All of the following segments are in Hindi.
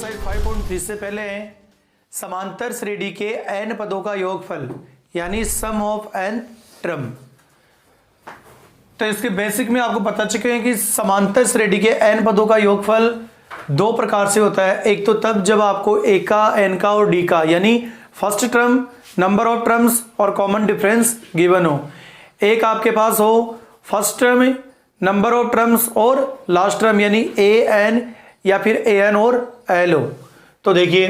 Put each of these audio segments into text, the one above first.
एक्सरसाइज 5.3 से पहले समांतर श्रेणी के n पदों का योगफल यानी सम ऑफ n टर्म। तो इसके बेसिक में आपको पता चुके हैं कि समांतर श्रेणी के n पदों का योगफल दो प्रकार से होता है। एक तो तब जब आपको a का, n का और d का यानी first term, number of terms और कॉमन डिफरेंस गिवन हो। एक आपके पास हो first term, number of terms और लास्ट टर्म यानी a n या फिर a n और l हो। तो देखिए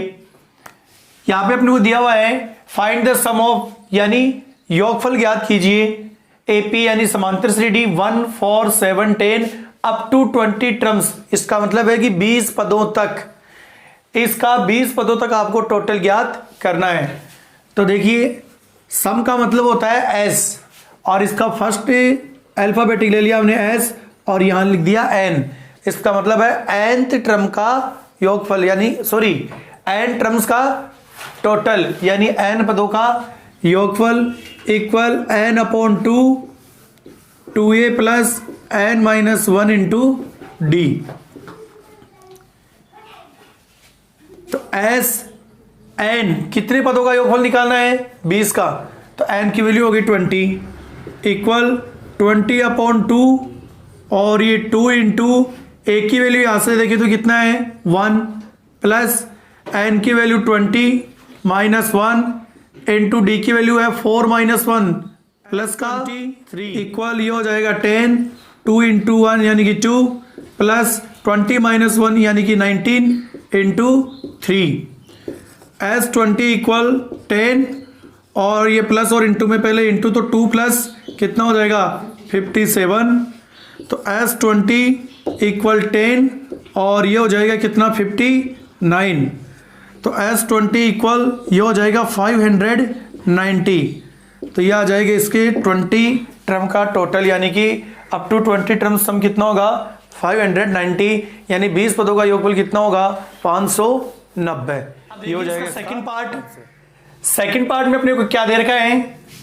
यहां पे अपने को दिया हुआ है फाइंड द सम ऑफ यानी योगफल ज्ञात कीजिए एपी यानी समांतर श्रेणी 1 4 7 10 अप टू 20 टर्म्स। इसका मतलब है कि 20 पदों तक, इसका 20 पदों तक आपको टोटल ज्ञात करना है। तो देखिए सम का मतलब होता है एस और इसका फर्स्ट अल्फाबेटिक ले लिया हमने एस और यहां लिख दिया एन। इसका मतलब है nth टर्म का योगफल यानी n टर्म्स का टोटल यानी n पदों का योगफल equal n upon 2a plus n minus 1 into D. तो एस n कितने पदों का योगफल निकालना है 20 का, तो n की वैल्यू होगी 20 इक्वल 20 अपॉन 2 और ये 2 इंटू ए की वैल्यू यहां से देखिए तो कितना है 1 प्लस एन की वैल्यू 20 माइनस 1 इंटू डी की वैल्यू है 4 माइनस 1 प्लस का 3 इक्वल ये हो जाएगा 10 2 इंटू 1 यानी कि 2 प्लस 20 माइनस 1 यानी कि 19 इंटू 3 एस 20 इक्वल 10 और ये प्लस और इंटू में पहले इंटू तो 2 प्लस कितना हो जाएगा 57। तो एस 20 इक्वल 10 और ये हो जाएगा कितना 59। तो एस 20 इक्वल ये हो जाएगा 590। तो ये आ जाएगा इसके 20 टर्म का टोटल यानी कि अप टू 20 टर्म सम कितना होगा 590 यानी 20 पदों का योगफल कितना होगा 590। ये हो जाएगा सेकंड पार्ट में अपने को क्या दे रखा है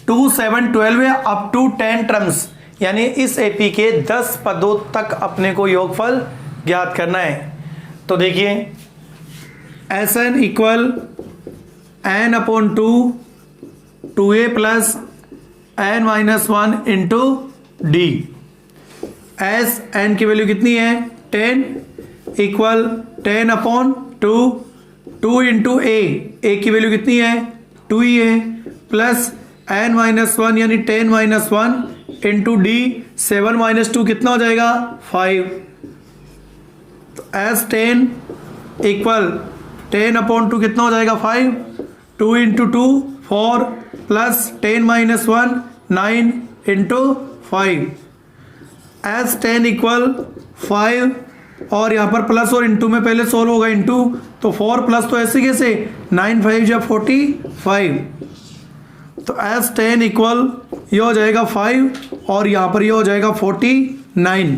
2 7 12 है अप टू 10 टर्म्स यानी इस एपी के 10 पदों तक अपने को योगफल ज्ञात करना है। तो देखिए S N equal N upon 2a plus N minus 1 into D. S N की वैल्यू कितनी है 10 इक्वल 10 अपॉन 2 इंटू ए की वैल्यू कितनी है 2 ही है प्लस एन माइनस 1 यानी 10 माइनस 1 इंटू डी 7 माइनस 2 कितना हो जाएगा 5। तो एस 10 इक्वल 10 अपॉन 2 कितना हो जाएगा 5 2 into 2 4 plus 10 minus 1 9 into 5 S 10 equal 5 और यहाँ पर प्लस और इंटू में पहले सोल्व होगा इंटू तो 4 प्लस तो ऐसे कैसे 9 5 जा 45। तो एस 10 इक्वल ये हो जाएगा 5 और यहाँ पर ये हो जाएगा 49।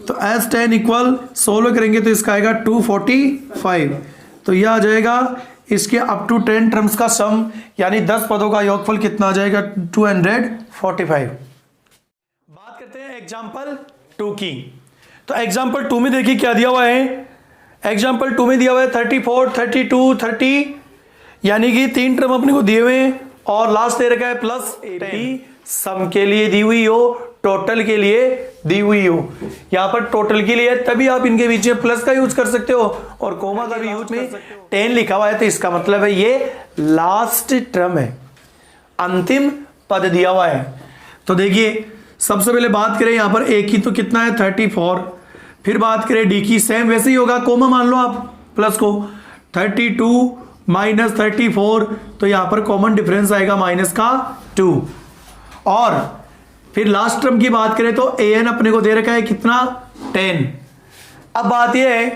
तो एस 10 इक्वल सोल्व करेंगे तो इसका आएगा 245। तो ये आ जाएगा इसके अप टू 10 टर्म्स का सम यानी 10 पदों का योगफल कितना आ जाएगा 245। बात करते हैं एग्जाम्पल 2 की। तो एग्जाम्पल 2 में देखिए क्या दिया हुआ है। एग्जाम्पल 2 में दिया हुआ है 34 32 30 यानी कि 3 टर्म अपने को दिए हुए हैं और लास्ट दे रखा है प्लस 80 सम के लिए दी हुई हो, टोटल के लिए दी हुई हो। यहां पर टोटल के लिए तभी आप इनके बीच में प्लस का यूज कर सकते हो और कोमा का भी यूज में 10 लिखा हुआ है तो इसका मतलब है ये लास्ट टर्म है, अंतिम पद दिया हुआ है। तो देखिए सबसे पहले बात करें यहां पर ए की तो कितना है 34, फिर बात करें डी की सेम वैसे ही होगा, कोमा मान लो आप प्लस को 32 माइनस 34 तो यहां पर कॉमन डिफरेंस आएगा माइनस का 2। और फिर लास्ट टर्म की बात करें तो an अपने को दे रखा है कितना 10। अब बात यह है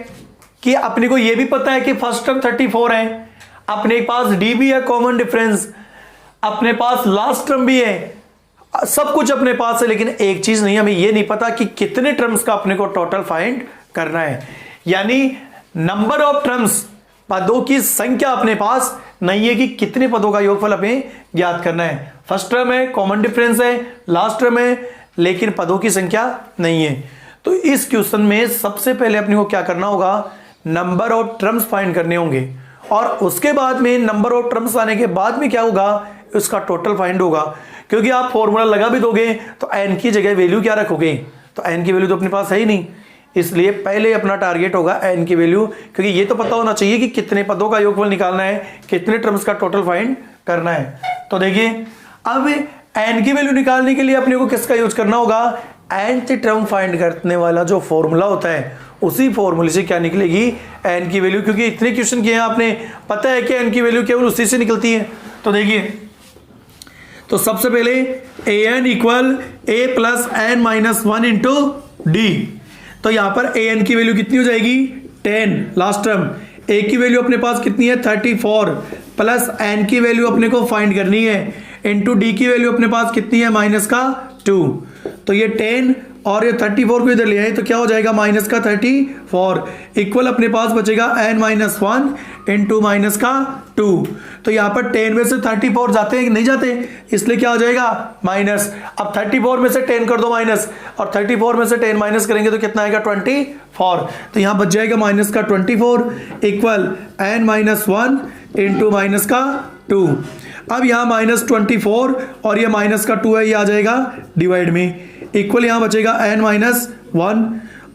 कि अपने को यह भी पता है कि फर्स्ट टर्म 34 है, अपने पास d भी है कॉमन डिफरेंस, अपने पास लास्ट टर्म भी है, सब कुछ अपने पास है, लेकिन एक चीज नहीं, हमें यह नहीं पता कि कितने टर्म्स का अपने को टोटल फाइंड करना है यानी नंबर ऑफ टर्म्स, पदों की संख्या अपने पास नहीं है कि कितने पदों का योगफल हमें ज्ञात करना है। फर्स्ट टर्म है, कॉमन डिफरेंस है, लास्ट टर्म है, लेकिन पदों की संख्या नहीं है। तो इस क्वेश्चन में सबसे पहले अपने को क्या करना होगा, नंबर ऑफ टर्म्स फाइंड करने होंगे, और उसके बाद में नंबर ऑफ टर्म्स आने के बाद में क्या होगा, उसका टोटल फाइंड होगा। क्योंकि आप फॉर्मूला लगा भी दोगे तो n की जगह वैल्यू क्या रखोगे, तो n की वैल्यू तो अपने पास है ही नहीं, इसलिए पहले अपना टारगेट होगा n की वैल्यू, क्योंकि ये तो पता होना चाहिए कि कितने पदों का योगफल निकालना है, कितने टर्म्स का टोटल फाइंड करना है। तो देखिए अब n की वैल्यू निकालने के लिए अपने को किसका यूज करना होगा, nth टर्म फाइंड करने वाला जो फॉर्मूला होता है उसी फॉर्मूले से क्या निकलेगी, n की वैल्यू। क्योंकि इतने क्वेश्चन किए हैं आपने, पता है कि n की वैल्यू केवल उसी से निकलती है। तो देखिए, तो सबसे पहले an equal a plus N minus 1 into D. तो यहां पर an की वैल्यू कितनी हो जाएगी, 10 लास्ट टर्म, a की वैल्यू अपने पास कितनी है 34, प्लस n की वैल्यू अपने को फाइंड करनी है, इंटू डी की वैल्यू अपने पास कितनी है माइनस का 2। तो ये 10 और ये 34 को इधर ले आए तो क्या हो जाएगा माइनस का 34, इक्वल अपने पास बचेगा n माइनस 1 इंटू माइनस का 2। तो यहाँ पर 10 में से 34 जाते हैं कि नहीं जाते, इसलिए क्या हो जाएगा माइनस। अब 34 में से 10 कर दो माइनस, और 34 में से 10 माइनस करेंगे तो कितना आएगा 24। तो यहाँ बच जाएगा माइनस का 24 equal n minus 1 into minus का 2। अब यहाँ माइनस 24 और ये माइनस का 2 है, ये आ जाएगा डिवाइड में, इक्वल यहाँ बचेगा n माइनस 1।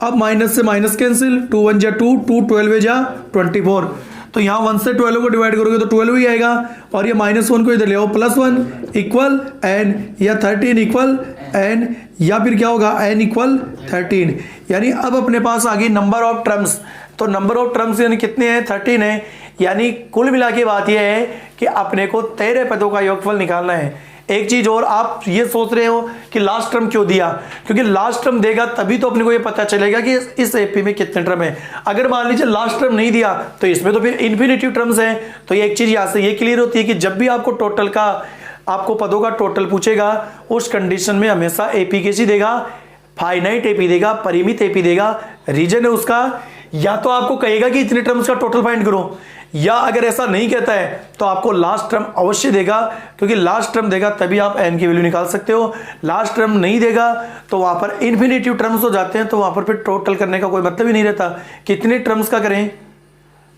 अब माइनस से माइनस कैंसिल, 2 1 जा 2, 2 12 जा 24। तो यहाँ 1 से 12 को डिवाइड करोगे तो 12 ही आएगा, और ये माइनस 1 को इधर ले आओ प्लस 1 इक्वल n, या 13 इक्वल n, या फिर क्या होगा n इक्वल 13। यानी अब अपने पास आ गई नंबर ऑफ टर्म्स। तो नंबर ऑफ टर्म्स यानी कितने हैं, 13 है। यानी कुल मिला के बात यह है कि अपने को 13 पदों का योगफल निकालना है। एक चीज और, आप ये सोच रहे हो कि लास्ट टर्म क्यों दिया, क्योंकि लास्ट टर्म देगा तभी तो अपने को ये पता चलेगा कि इस एपी में कितने टर्म है। अगर मान लीजिए लास्ट टर्म नहीं दिया तो इसमें तो फिर इन्फिनिटिव टर्म्स हैं। तो ये एक चीज यहाँ से ये क्लियर होती है कि जब भी आपको टोटल का, आपको पदों का टोटल पूछेगा, उस कंडीशन में हमेशा एपी कैसी देगा, फाइनाइट एपी देगा, परिमित एपी देगा। रीजन है उसका, या तो आपको कहेगा कि इतने टर्म्स का टोटल फाइंड करो, या अगर ऐसा नहीं कहता है तो आपको लास्ट टर्म अवश्य देगा, क्योंकि लास्ट टर्म देगा तभी आप n की वैल्यू निकाल सकते हो। लास्ट टर्म नहीं देगा तो वहां पर इन्फिनिटिव टर्म्स हो जाते हैं, तो वहां पर फिर टोटल करने का कोई मतलब ही नहीं रहता। कितने टर्म्स का करें,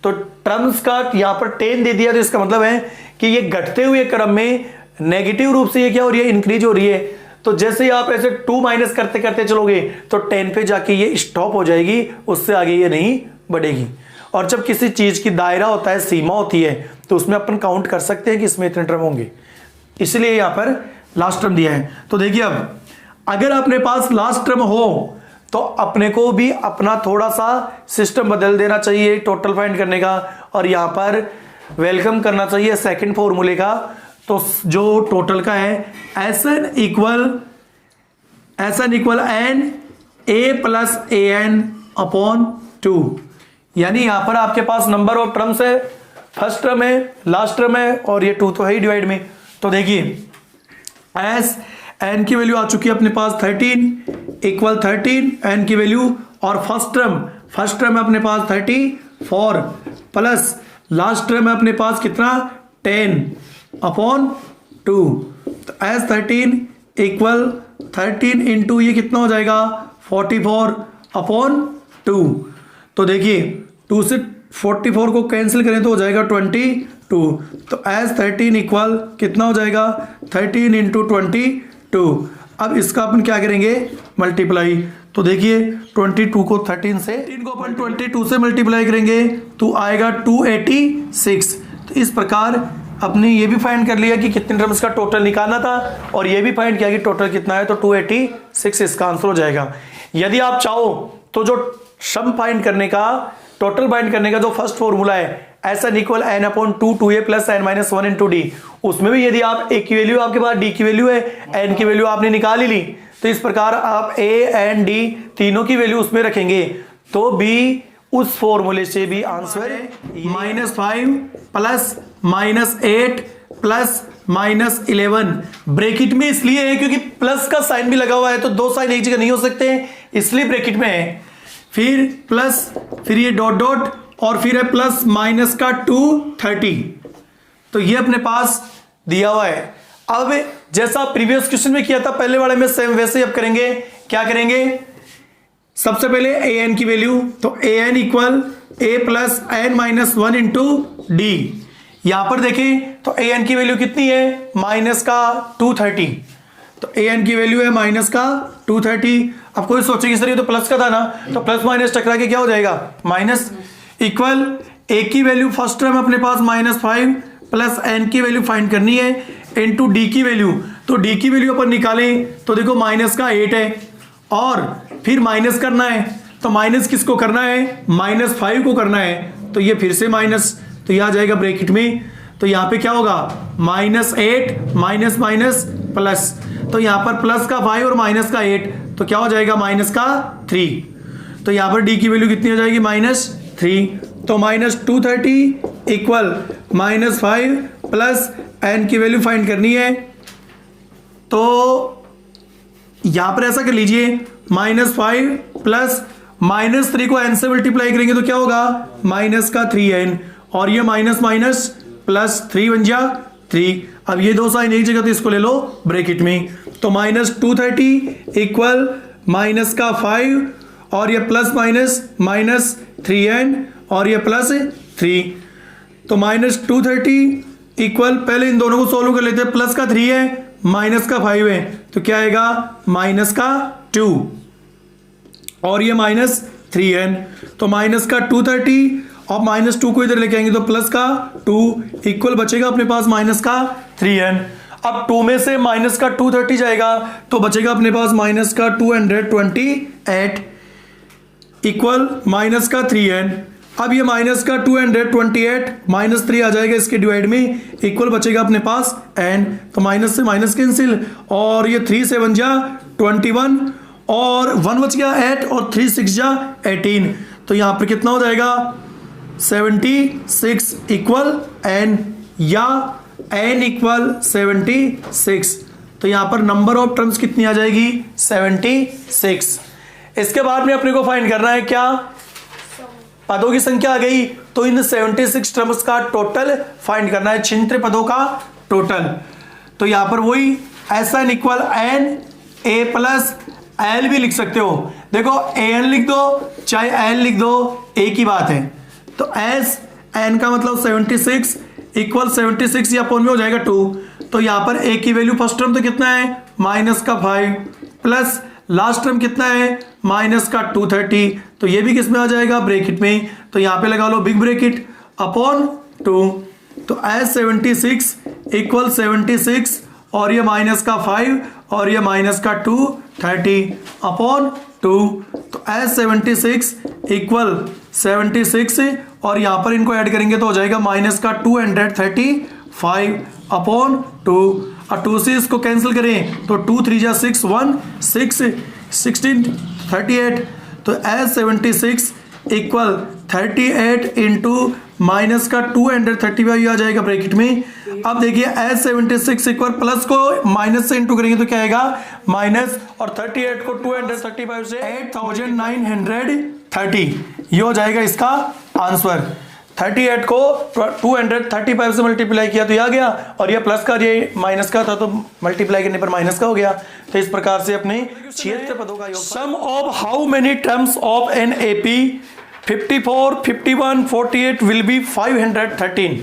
तो टर्म्स का यहाँ पर 10 दे दिया, तो इसका मतलब है कि ये घटते हुए क्रम में नेगेटिव रूप से ये क्या हो रही है, इंक्रीज हो रही है। तो जैसे ही आप ऐसे 2 माइनस करते करते चलोगे तो 10 पे जाके ये स्टॉप हो जाएगी, उससे आगे ये नहीं बढ़ेगी। और जब किसी चीज की दायरा होता है, सीमा होती है, तो उसमें अपन काउंट कर सकते हैं कि इसमें इतने टर्म होंगे, इसलिए यहां पर लास्ट टर्म दिया है। तो देखिए अब अगर अपने पास लास्ट टर्म हो तो अपने को भी अपना थोड़ा सा सिस्टम बदल देना चाहिए टोटल फाइंड करने का, और यहां पर वेलकम करना चाहिए सेकंड फॉर्मूले का। तो जो टोटल का है SN equal N A plus A N upon 2। यानी यहां पर आपके पास नंबर ऑफ टर्म्स है, फर्स्ट टर्म है, लास्ट टर्म है, और ये 2 तो है ही डिवाइड में। तो देखिए एस एन की वैल्यू आ चुकी है अपने पास 13 इक्वल 13 एन की वैल्यू, और फर्स्ट टर्म है अपने पास 34 प्लस लास्ट टर्म है अपने पास कितना 10 अपॉन 2। तो एस 13 इक्वल 13 इंटू ये कितना हो जाएगा 44 अपॉन 2। तो देखिए 2 से 44 को कैंसिल करें तो हो जाएगा 22। तो एस 13 इक्वल कितना हो जाएगा 13 इंटू 22। अब इसका अपन क्या करेंगे मल्टीप्लाई। तो देखिए 22 को 13 से, 13 को अपन 22 से मल्टीप्लाई करेंगे तो आएगा 286। तो इस प्रकार अपने ये भी फाइंड कर लिया कि कितने टर्म्स का टोटल निकालना था, और ये भी फाइंड किया कि टोटल कितना है, तो 286 इसका आंसर हो जाएगा। यदि आप चाहो तो जो सम फाइंड करने का, टोटल फाइंड करने का जो फर्स्ट फॉर्मूला है SN equal N upon 2 2a plus N minus 1 into D, उसमें भी यदि आप ए की वैल्यू आपके पास, डी की वैल्यू है, एन की वैल्यू आपने निकाल ही ली, तो इस प्रकार आप ए एन डी तीनों की वैल्यू उसमें रखेंगे तो भी उस फॉर्मूले से भी आंसर -5 प्लस -8 प्लस -11 ब्रैकेट में इसलिए है क्योंकि प्लस का साइन भी लगा हुआ है, तो दो साइन एक जगह नहीं हो सकते, इसलिए ब्रैकेट में है। फिर प्लस, फिर ये डॉट डॉट, और फिर है प्लस माइनस का 230। तो ये अपने पास दिया हुआ है। अब जैसा प्रीवियस क्वेश्चन में किया था पहले वाले में, सेम वैसे ही अब करेंगे। क्या करेंगे, सबसे पहले ए एन की वैल्यू, तो a n equal a plus N minus one into d. यहां पर देखें तो ए एन की वैल्यू कितनी है, माइनस का 230, तो ए एन की वैल्यू है माइनस का 230। अब कोई सोचेगी सर ये तो प्लस का था ना, तो प्लस माइनस टकरा के क्या हो जाएगा, माइनस। इक्वल ए की वैल्यू फर्स्ट टर्म अपने पास -5 प्लस एन की वैल्यू फाइंड करनी है इनटू डी की वैल्यू। तो डी की वैल्यू अपन निकालें तो देखो माइनस का 8 है और फिर माइनस करना है, तो माइनस किसको करना है, -5 को करना है, तो ये फिर से माइनस, तो यह आ जाएगा ब्रैकेट में। तो यहां पे क्या होगा, -8 माइनस माइनस प्लस, तो यहां पर प्लस का 5 और माइनस का 8, तो क्या हो जाएगा माइनस का 3। तो यहां पर डी की वैल्यू कितनी हो जाएगी, -3। तो -230 इक्वल -5 प्लस एन की वैल्यू फाइंड करनी है। तो यहां पर ऐसा कर लीजिए, -5 प्लस -3 को n से मल्टीप्लाई करेंगे तो क्या होगा, माइनस का 3n, और ये माइनस माइनस प्लस 3 बन जा 3। अब ये दो साइन एक जगह, तो इसको ले लो ब्रैकेट में। तो -230 इक्वल माइनस का 5 और ये प्लस माइनस माइनस 3n और ये प्लस 3। तो -230 इक्वल, पहले इन दोनों को सोल्व कर लेते हैं, प्लस का 3 है माइनस का 5 है, तो क्या आएगा माइनस का 2 और ये -3n। तो माइनस का 230 और -2 को इधर लेके आएंगे तो प्लस का 2 इक्वल बचेगा अपने पास माइनस का 3n। अब 2 में से माइनस का 230 जाएगा तो बचेगा अपने पास माइनस का 228 इक्वल माइनस का 3n। अब ये माइनस का 228 -3 आ जाएगा इसके डिवाइड में, इक्वल बचेगा अपने पास n। तो माइनस से माइनस कैंसिल, और ये 3 से 1 जा 21 और 1 बच गया 8 और 3 6 जा 18। तो यहां पर कितना हो जाएगा 76 इक्वल n, या n इक्वल 76। तो यहां पर नंबर ऑफ टर्म्स कितनी आ जाएगी, 76। इसके बाद में अपने को फाइंड करना है क्या, पदों की संख्या आ गई, तो इन 76 टर्म्स का टोटल फाइंड करना है, छिंत्र पदों का टोटल। तो यहां पर वही SN equal n a plus L भी लिख सकते हो, देखो an लिख दो चाहे l लिख दो एक ही बात है। तो s n का मतलब 76 इक्वल 76 या अपॉन में हो जाएगा 2। तो यहां पर a की वैल्यू फर्स्ट टर्म तो कितना है, माइनस का 5 प्लस लास्ट टर्म कितना है, माइनस का 230, तो ये भी किस में आ जाएगा, ब्रैकेट में। तो यहां पे लगा लो बिग ब्रैकेट अपॉन 2। तो s 76 इक्वल 76 और ये माइनस का 5 और ये माइनस का 230 अपॉन 2। तो s 76 इक्वल 76 और यहां पर इनको ऐड करेंगे तो हो जाएगा माइनस का 235 अपॉन 2। और 2 से इसको कैंसिल करें तो 2 3 जा 6 1 6 16 38। तो s 76 इक्वल 38 इंटू माइनस का 235 आ जाएगा ब्रैकेट में। अब देखिए s 76 इक्वल प्लस को माइनस से इंटू करेंगे तो क्या आएगा, माइनस, और 38 को 235 से 8930, ये हो जाएगा इसका आंसर। 38 को 235 से मल्टीप्लाई किया तो ये आ गया, और ये प्लस का ये माइनस का था तो मल्टीप्लाई करने पर माइनस का हो गया। तो इस प्रकार से अपने 76 पदों का योग। Sum of how many terms of an AP 54 51 48 will be 513।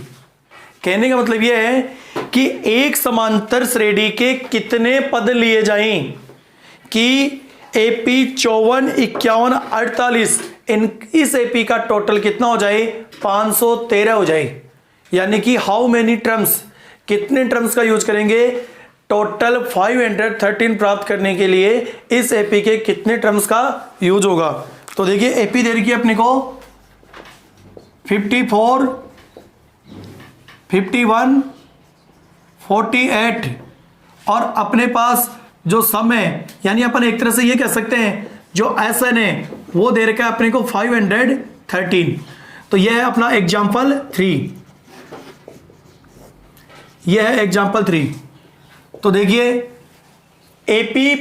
कहने का मतलब यह है कि एक समांतर श्रेणी के कितने पद लिए जाएं कि एपी 54 51 48 इस एपी का टोटल कितना हो जाए, 513 हो जाए। यानी कि हाउ मेनी टर्म्स, कितने टर्म्स का यूज करेंगे, टोटल 513 प्राप्त करने के लिए इस एपी के कितने टर्म्स का यूज होगा। तो देखिए एपी दे रखी है अपने को 54 51 48 और अपने पास जो सम है, यानी अपन एक तरह से ये कह सकते हैं जो SN है वो दे रखा है अपने को 513। तो यह है अपना एग्जाम्पल 3, यह है एग्जाम्पल 3। तो देखिए एपी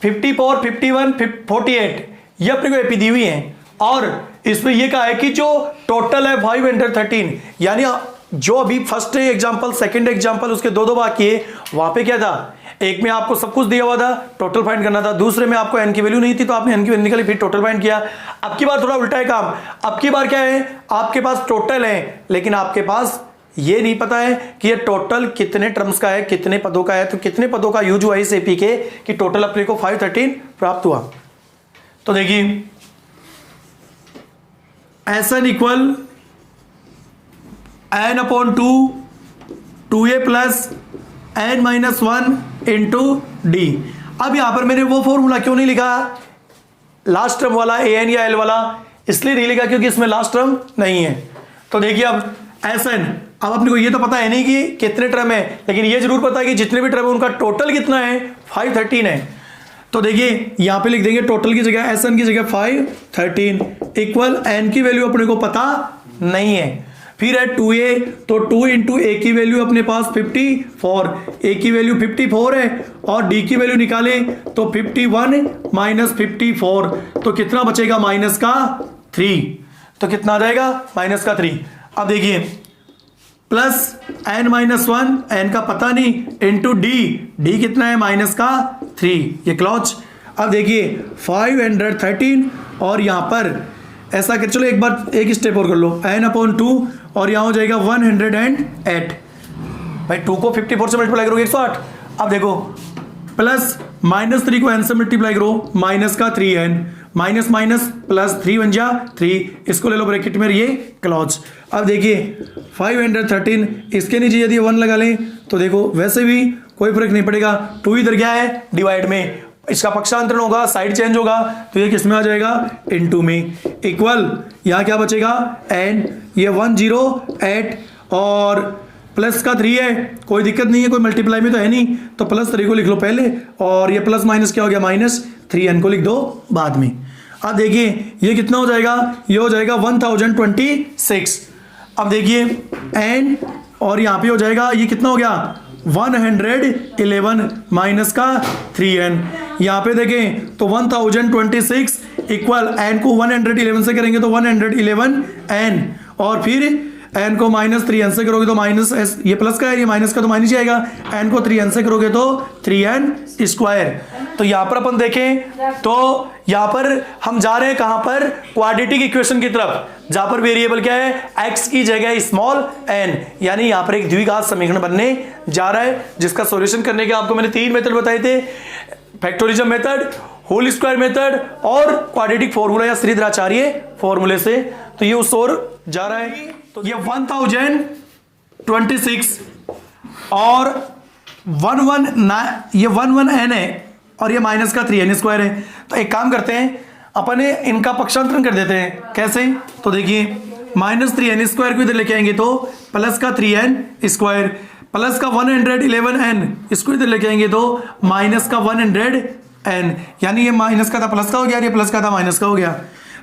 54 51 48 ये अपने को एपी दी हुई है, और इसमें यह कहा है कि जो टोटल है 513, यानी जो अभी फर्स्ट एग्जांपल, सेकंड एग्जांपल, उसके दो भाग किए, वहां पे क्या था, एक में आपको सब कुछ दिया हुआ था, टोटल फाइंड करना था, दूसरे में आपको एन की वैल्यू नहीं थी तो आपने एन की वैल्यू निकाली, फिर टोटल फाइंड किया। अब की बार थोड़ा उल्टा है काम, अब की बार क्या है, आपके पास टोटल है लेकिन आपके पास ये नहीं पता है कि ये टोटल कितने टर्म्स का है, कितने पदों का है। तो कितने पदों का यूज हुआ इस एपी के कि टोटल अपने को 513 प्राप्त हुआ। तो देखिए N equal N upon 2a plus N minus 1 into D. अब यहां पर मैंने वो फॉर्मूला क्यों नहीं लिखा लास्ट टर्म वाला, ए एन या एल वाला, इसलिए नहीं लिखा क्योंकि इसमें लास्ट टर्म नहीं है। तो देखिए अब एन, अब अपने को ये तो पता है नहीं कि कितने टर्म है, लेकिन ये जरूर पता है कि जितने भी टर्म है उनका टोटल कितना है, 513 है। तो देखिए यहां पे लिख देंगे टोटल की जगह एन की जगह 513 इक्वल एन की वैल्यू अपने को पता नहीं है। फिर है 2a, तो 2 इंटू ए की वैल्यू अपने पास 54, ए की वैल्यू 54 है और डी की वैल्यू निकाले तो 51 माइनस 54, तो कितना बचेगा, माइनस का 3। तो कितना आ जाएगा, माइनस का 3। अब देखिए प्लस एन माइनस 1, एन का पता नहीं, इंटू डी कितना है, माइनस का 3, ये क्लॉज। अब देखिए 513 और यहां पर ऐसा कर, चलो एक बार एक स्टेप और कर लो, एन अपॉन 2 और यहां हो जाएगा 108। भाई 2 को 54 से मल्टीप्लाई करोगे 108। अब देखो प्लस माइनस 3 को एन से मल्टीप्लाई करो, माइनस का 3n, माइनस माइनस प्लस 3 बन जा 3, इसको ले लो ब्रैकेट में, ये क्लॉज। अब देखिए 513, इसके नीचे यदि 1 लगा लें तो देखो वैसे भी कोई फर्क नहीं पड़ेगा, 2 इधर क्या है, डिवाइड में, इसका पक्षांतरण होगा, साइड चेंज होगा, तो ये किसमें आ जाएगा, इनटू में, इक्वल यहां क्या बचेगा, एन, ये 108 और प्लस का 3 है, कोई दिक्कत नहीं है, कोई मल्टीप्लाई में तो है नहीं, तो प्लस 3 को लिख लो पहले और ये प्लस माइनस क्या हो गया, माइनस 3n को लिख दो बाद में। अब देखिए ये कितना हो जाएगा, ये हो जाएगा 1026। अब देखिए n और यहां पे हो जाएगा, ये कितना हो गया, 111 माइनस का 3n। यहां पे देखें तो 1026 इक्वल n को 111 से करेंगे तो 111n और फिर n को माइनस 3n से करोगे तो माइनस, ये प्लस का है, ये माइनस का तो माइनस आएगा, n को 3n से करोगे तो 3n स्क्वायर। तो यहां पर अपन देखें तो यहां पर हम जा रहे हैं कहां पर, क्वाड्रेटिक इक्वेशन की तरफ, जहां पर वेरिएबल क्या है, x की जगह स्मॉल n, यानी यहां पर एक द्विघात समीकरण बनने जा रहा है जिसका सॉल्यूशन करने के आपको मैंने 3 मेथड बताए थे, फैक्टोरिज्म मेथड, होल स्क्वायर मेथड और क्वाड्रेटिक फॉर्मूला या श्रीधराचार्य फॉर्मूले से। तो ये उस ओर जा रहा है। तो ये 1026 और 119, ये 11n है और ये माइनस का 3n स्क्वायर है। तो एक काम करते हैं, अपने इनका पक्षांतरण कर देते हैं, कैसे, तो देखिए माइनस 3n स्क्वायर को इधर लेके आएंगे तो प्लस का 3n स्क्वायर, प्लस का 111n, इसको इधर लेके आएंगे तो माइनस का 100n, यानी ये माइनस का था प्लस का हो गया, ये प्लस का था माइनस का हो गया।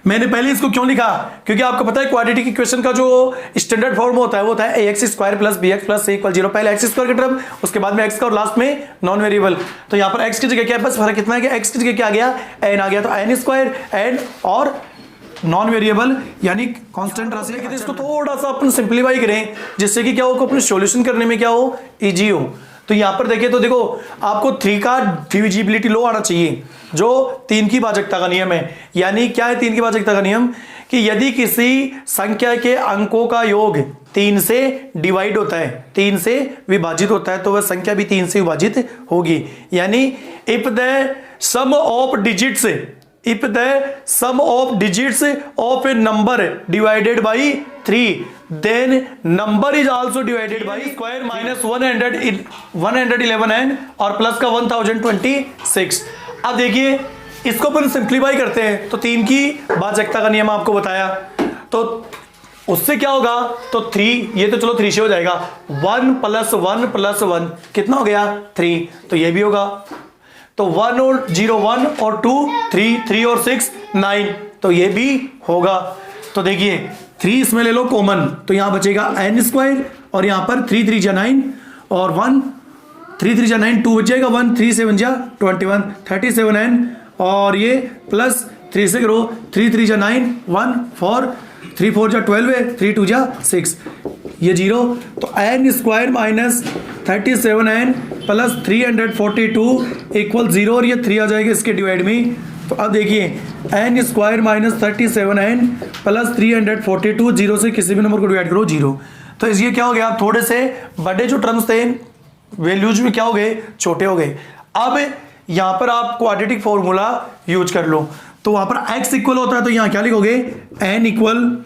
मैंने पहले इसको क्यों लिखा, क्योंकि आपको पता है क्वाड्रेटिक इक्वेशन का जो स्टैंडर्ड फॉर्म होता है वो होता है ax square plus bx plus c equal 0। पहले एक्स स्क्वायर की टर्म, उसके बाद में x का और लास्ट में नॉन वेरिएबल। तो यहाँ पर x की जगह क्या है, बस फर्क कितना है कि x की जगह क्या आ गया, n आ गया, तो n स्क्वायर n और नॉन वेरिएबल यानी कांस्टेंट राशि। इसको थोड़ा सा अपन सिंप्लीफाई करें जिससे कि क्या हो, अपने सॉल्यूशन करने में क्या हो, इजी हो। तो यहां पर देखिए तो देखो आपको 3 का डिविजिबिलिटी लॉ आना चाहिए जो 3 की भाजकता का नियम है। यानी क्या है 3 की भाजकता का नियम, कि यदि किसी संख्या के अंकों का योग 3 से डिवाइड होता है, 3 से विभाजित होता है, तो वह संख्या भी 3 से विभाजित होगी। यानी if the sum of digits, if the sum of digits of a number divided by 3, then number is also divided by square minus 111n और प्लस का 1026। अब देखिए इसको अपन सिंप्लीफाई करते हैं तो 3 की भाजकता का नियम आपको बताया, तो उससे क्या होगा, तो 3, ये तो चलो 3 से हो जाएगा, 1 + 1 + 1 कितना हो गया, 3, तो ये भी होगा। तो 1 और 0 1 और 2 3, 3 और 6 9, तो ये भी होगा। तो देखिए 3 इसमें ले लो कॉमन, तो यहां बचेगा n स्क्वायर और यहां पर 3 3 जा 9 और 1 3 3 जा 9, 2 बचेगा, 1 3 7 जा 21 37n और ये प्लस 3 से करो, 3 3 जा 9 1 4 3 4 जा 12 है, 3 2 जा 6, ये 0। तो n square minus 37n plus 342 equal 0 और ये 3 आ जाएगा इसके डिवाइड में। तो अब देखिए n square minus 37n plus 342, 0 से किसी भी नंबर को डिवाइड करो 0। तो इसलिए क्या हो गया, थोड़े से बड़े जो टर्म्स थे वैल्यूज में क्या हो गए, छोटे हो गए। अब यहां पर आप क्वाड्रेटिक फॉर्मूला यूज कर लो। तो वहां पर x इक्वल होता है तो यहां क्या लिखोगे, n equal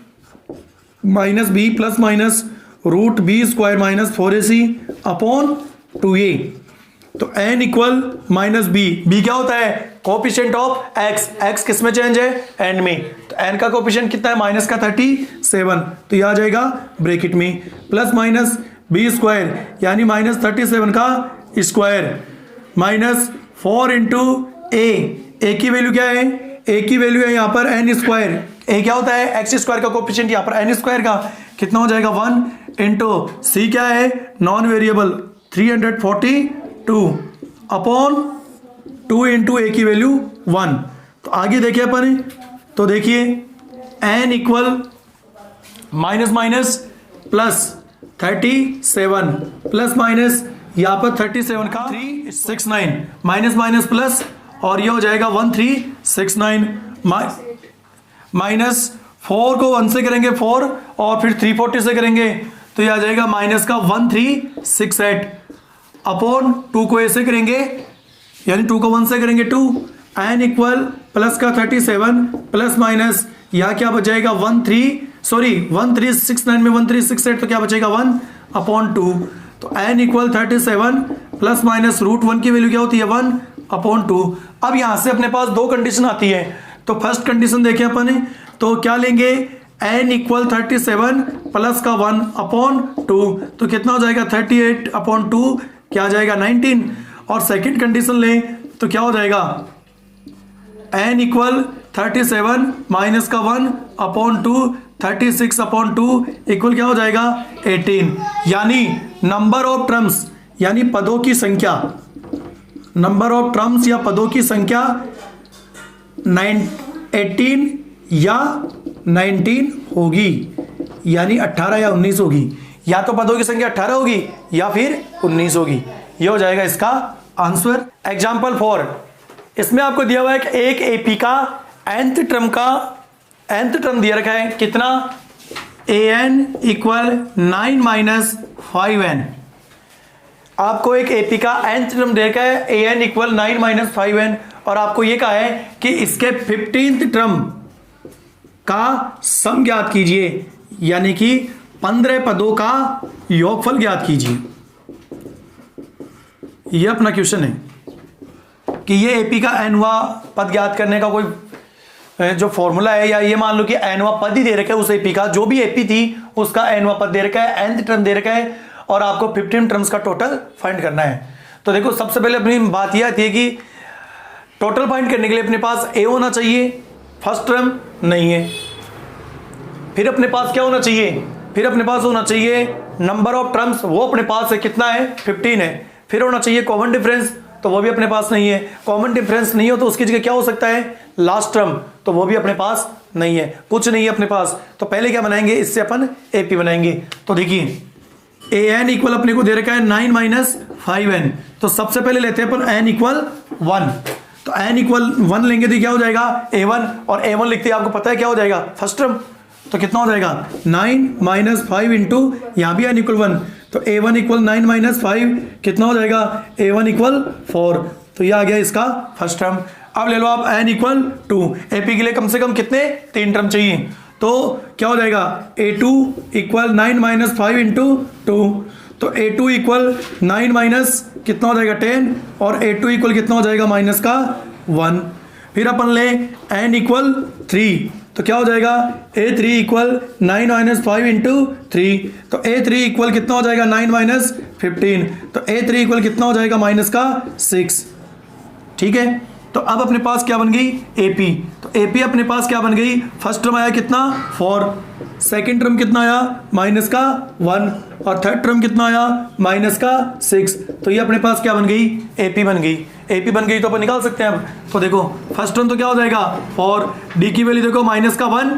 minus B plus minus root B square minus 4ac upon 2a। तो n इक्वल माइनस बी क्या होता है, कोएफिशिएंट ऑफ x किस में चेंज है, n में। तो n का कोएफिशिएंट कितना है, माइनस का 37, तो ये आ जाएगा ब्रैकेट में प्लस माइनस बी स्क्वायर यानी माइनस 37 का स्क्वायर माइनस 4 इंटू ए की वैल्यू क्या है, ए की वैल्यू है यहाँ पर n स्क्वायर, ए क्या होता है x स्क्वायर का कोएफिशिएंट, यहाँ पर n स्क्वायर का कितना हो जाएगा 1 इंटू सी क्या है नॉन वेरिएबल 342 अपॉन 2 इंटू ए की वैल्यू 1। तो आगे देखिए अपन, तो देखिए n equal minus minus plus 37 plus minus यहाँ पर 37 का 369 माइनस माइनस प्लस और ये हो जाएगा 1369 माइनस 4 को 1 से करेंगे 4 और फिर 340 से करेंगे तो ये आ जाएगा माइनस का 1368 अपॉन 2 को ऐसे करेंगे यानी 2 को 1 से करेंगे 2 n इक्वल प्लस का 37 प्लस माइनस यहाँ क्या बचेगा 1369 में 1368 तो क्या बचेगा 1 अपॉन 2। तो n equal 37 plus minus root 1 की वैल्यू क्या होती है 1 अपॉन 2। अब यहाँ से अपने पास दो कंडीशन आती है। तो फर्स्ट कंडीशन देखें अपन, तो क्या लेंगे n इक्वल 37 प्लस का 1 अपॉन 2 तो कितना हो जाएगा 38 अपॉन 2 क्या आ जाएगा 19। और सेकंड कंडीशन लें तो क्या हो जाएगा n इक्वल 37 माइनस का 1 अपॉन 2 36 अपॉन 2 इक्वल क्या हो जाएगा 18। यानी नंबर ऑफ टर्म्स यानी पदों की संख्या, नंबर ऑफ टर्म्स या पदों की संख्या 18 या 19 होगी यानी 18 या 19 होगी। या तो पदों की संख्या 18 होगी या फिर 19 होगी। ये हो जाएगा इसका आंसर। एग्जाम्पल 4, इसमें आपको दिया हुआ है कि एक एपी का nth टर्म दिया रखा है कितना an इक्वल 9 माइनस 5n। आपको एक एपी का nth टर्म दे रखा है an इक्वल 9 माइनस 5n और आपको ये कहा है कि इसके 15th टर्म का सम ज्ञात कीजिए यानी कि 15 पदों का योगफल ज्ञात कीजिए। ये अपना क्वेश्चन है कि ये एपी का nवा पद ज्ञात करने का कोई जो फॉर्मूला है, या ये मान लो कि nवा पद ही दे रखा है उस एपी का, जो भी एपी थी उसका nवा पद दे रखा है, nth टर्म दे रखा है और आपको 15 टर्म्स का टोटल फाइंड करना है। तो देखो सबसे पहले अपनी बात यह आती है कि टोटल फाइंड करने के लिए अपने पास a होना चाहिए, फर्स्ट टर्म नहीं है। फिर अपने पास क्या होना चाहिए, फिर अपने पास होना चाहिए नंबर ऑफ टर्म्स, वो अपने पास है कितना है 15 है। फिर होना चाहिए कॉमन डिफरेंस, तो वो भी अपने पास नहीं है। कॉमन डिफरेंस नहीं हो तो उसकी जगह क्या हो सकता है लास्ट टर्म, तो वो भी अपने पास नहीं है, कुछ नहीं है अपने पास। तो पहले क्या बनाएंगे, इससे अपन एपी बनाएंगे। तो देखिए an इक्वल अपने को दे रखा है 9 माइनस 5n, तो सबसे पहले लेते हैं अपन n इक्वल 1। तो n इक्वल 1 लेंगे तो क्या हो जाएगा a1, और a1 लिखते हैं आपको पता है क्या हो जाएगा फर्स्ट टर्म, तो कितना हो जाएगा 9 माइनस 5 इंटू यहाँ भी n इक्वल 1, तो a1 इक्वल 9 माइनस 5 कितना हो जाएगा a1 इक्वल 4। तो ये आ गया इसका फर्स्ट टर्म। अब ले लो आप n इक्वल 2, एपी के लिए कम से कम कितने 3 टर्म चाहिए, तो क्या हो जाएगा a2 इक्वल 9 माइनस 5 इंटू 2, तो a2 इक्वल 9 माइनस कितना हो जाएगा 10 और a2 इक्वल कितना हो जाएगा माइनस का 1। फिर अपन ले n इक्वल 3, तो क्या हो जाएगा a3 इक्वल 9 माइनस 5 इंटू 3, तो a3 इक्वल कितना हो जाएगा 9 माइनस 15, तो a3 इक्वल कितना हो जाएगा माइनस का 6। ठीक है, तो अब अपने पास क्या बन गई AP, तो AP अपने पास क्या बन गई, फर्स्ट टर्म आया कितना 4, सेकंड टर्म कितना आया माइनस का 1 और थर्ड टर्म कितना आया माइनस का 6। तो ये अपने पास क्या बन गई AP बन गई। AP बन गई तो अपन निकाल सकते हैं अब। तो देखो फर्स्ट टर्म तो क्या हो जाएगा 4, D की वैल्यू देखो माइनस का 1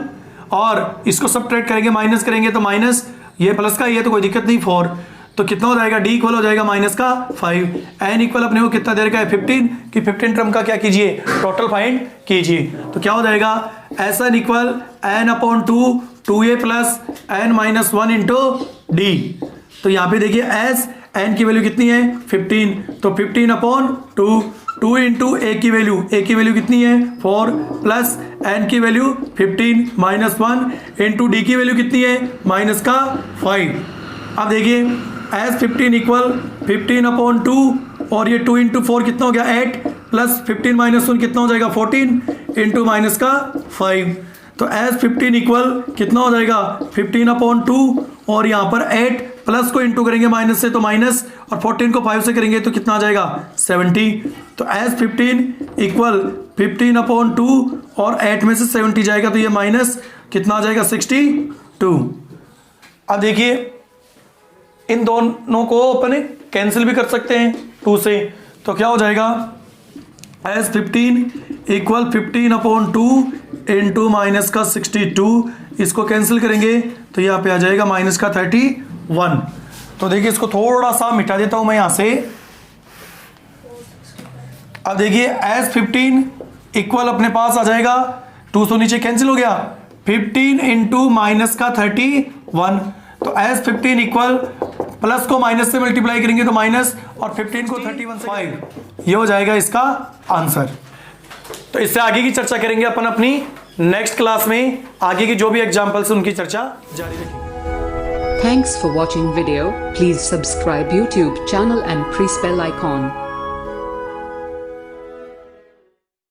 और इसको सब्ट्रैक्ट करेंगे, माइनस करेंगे तो माइनस, ये प्लस का ये तो कोई दिक्कत नहीं 4, तो कितना हो जाएगा, डी इक्वल हो जाएगा माइनस का 5, एन इक्वल अपने को कितना दे रखा है 15, कि 15 टर्म का क्या कीजिए, टोटल फाइंड कीजिए। तो क्या हो जाएगा, S N equal N upon 2 2a plus N minus 1 into D. तो यहाँ पे देखिए एस एन की वैल्यू कितनी है 15, तो 15 अपॉन 2 इंटू ए की वैल्यू कितनी है 4 प्लस एन की वैल्यू 15 माइनस 1 इंटू डी की वैल्यू कितनी है माइनस का 5। अब देखिए एस 15 इक्वल 15 अपॉन 2 और ये 2 इंटू 4 कितना हो गया 8 प्लस 15 माइनस 1 कितना हो जाएगा 14 इंटू माइनस का 5। तो एस 15 इक्वल कितना हो जाएगा 15 अपॉन 2 और यहाँ पर 8 प्लस को इंटू करेंगे माइनस से तो माइनस, और 14 को 5 से करेंगे तो कितना आ जाएगा 70। तो एस 15 इक्वल 15 अपॉन 2 और 8 में से 70 जाएगा तो ये माइनस कितना आ जाएगा 62। अब देखिए इन दोनों को अपन कैंसिल भी कर सकते हैं 2 से, तो क्या हो जाएगा S 15 equal 15 upon 2 into minus का 62, इसको कैंसिल करेंगे तो यहाँ पे आ जाएगा माइनस का 31। तो देखिए इसको थोड़ा सा मिटा देता हूं मैं यहां से। अब देखिए एस 15 इक्वल अपने पास आ जाएगा 2 तो नीचे कैंसिल हो गया 15 इंटू माइनस का 31। तो एस 15 इक्वल प्लस को माइनस से मल्टीप्लाई करेंगे तो माइनस और 15 को 31 से 5, ये हो जाएगा इसका आंसर। तो इससे आगे की चर्चा करेंगे अपन अपनी नेक्स्ट क्लास में, आगे की जो भी एग्जांपल्स है उनकी चर्चा जारी रखेंगे। Thanks for watching video. Please subscribe YouTube channel and press bell icon.